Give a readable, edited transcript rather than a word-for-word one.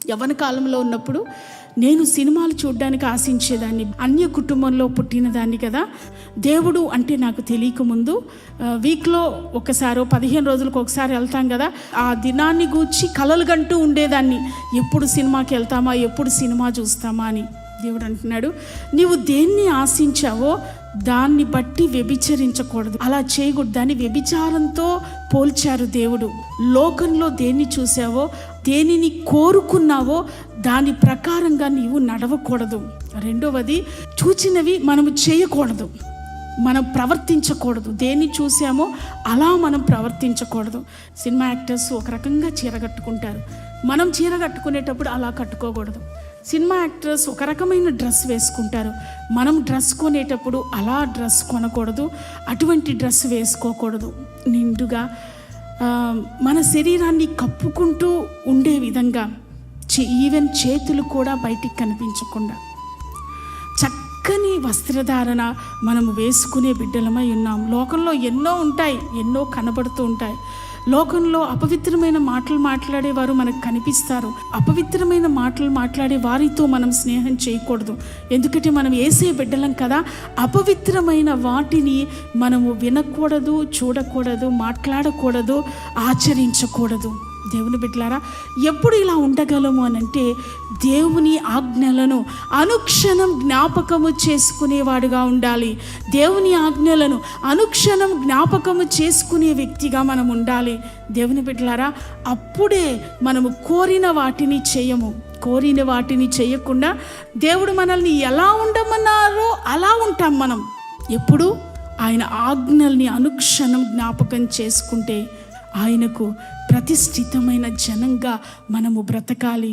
యవ్వన కాలంలో ఉన్నప్పుడు నేను సినిమాలు చూడడానికి ఆశించేదాన్ని. అన్య కుటుంబంలో పుట్టిన దాన్ని కదా. దేవుడు అంటే నాకు తెలియకముందు వీక్లో ఒకసారి 15 రోజులకు ఒకసారి వెళ్తాం కదా, ఆ దినాన్ని గూర్చి కలలు గంటూ ఉండేదాన్ని. ఎప్పుడు సినిమాకి వెళ్తామా, ఎప్పుడు సినిమా చూస్తామా అని. దేవుడు అంటున్నాడు, నీవు దేన్ని ఆశించావో దాన్ని బట్టి వ్యభిచరించకూడదు, అలా చేయకూడదు. దాన్ని వ్యభిచారంతో పోల్చారు దేవుడు. లోకంలో దేన్ని చూసావో, దేనిని కోరుకున్నావో దాని ప్రకారంగా నీవు నడవకూడదు. రెండవది, చూచినవి మనము చేయకూడదు, మనం ప్రవర్తించకూడదు. దేన్ని చూసామో అలా మనం ప్రవర్తించకూడదు. సినిమా యాక్టర్స్ ఒక రకంగా చీర కట్టుకుంటారు, మనం చీర కట్టుకునేటప్పుడు అలా కట్టుకోకూడదు. సినిమా యాక్టర్స్ ఒక రకమైన డ్రెస్ వేసుకుంటారు, మనం డ్రెస్ కొనేటప్పుడు అలా డ్రెస్ కొనకూడదు, అటువంటి డ్రెస్ వేసుకోకూడదు. నిండుగా మన శరీరాన్ని కప్పుకుంటూ ఉండే విధంగా, ఈవెన్ చేతులు కూడా బయటికి కనిపించకుండా చక్కని వస్త్రధారణ మనము వేసుకునే బిడ్డలమై ఉన్నాం. లోకంలో ఎన్నో ఉంటాయి, ఎన్నో కనబడుతూ ఉంటాయి. లోకంలో అపవిత్రమైన మాటలు మాట్లాడేవారు మనకు కనిపిస్తారు. అపవిత్రమైన మాటలు మాట్లాడే వారితో మనం స్నేహం చేయకూడదు. ఎందుకంటే మనం యేసే బిడ్డలం కదా. అపవిత్రమైన వాటిని మనము వినకూడదు, చూడకూడదు, మాట్లాడకూడదు, ఆచరించకూడదు. దేవుని బిడ్డలారా, ఎప్పుడు ఇలా ఉండగలము అనంటే దేవుని ఆజ్ఞలను అనుక్షణం జ్ఞాపకము చేసుకునేవాడుగా ఉండాలి. దేవుని ఆజ్ఞలను అనుక్షణం జ్ఞాపకము చేసుకునే వ్యక్తిగా మనం ఉండాలి. దేవుని బిడ్డలారా, అప్పుడే మనము కోరిన వాటిని చేయము. కోరిన వాటిని చేయకుండా దేవుడు మనల్ని ఎలా ఉండమన్నారో అలా ఉంటాం మనం. ఎప్పుడు ఆయన ఆజ్ఞల్ని అనుక్షణం జ్ఞాపకం చేసుకుంటే ఆయనకు ప్రతిష్ఠితమైన జనంగా మనము బ్రతకాలి.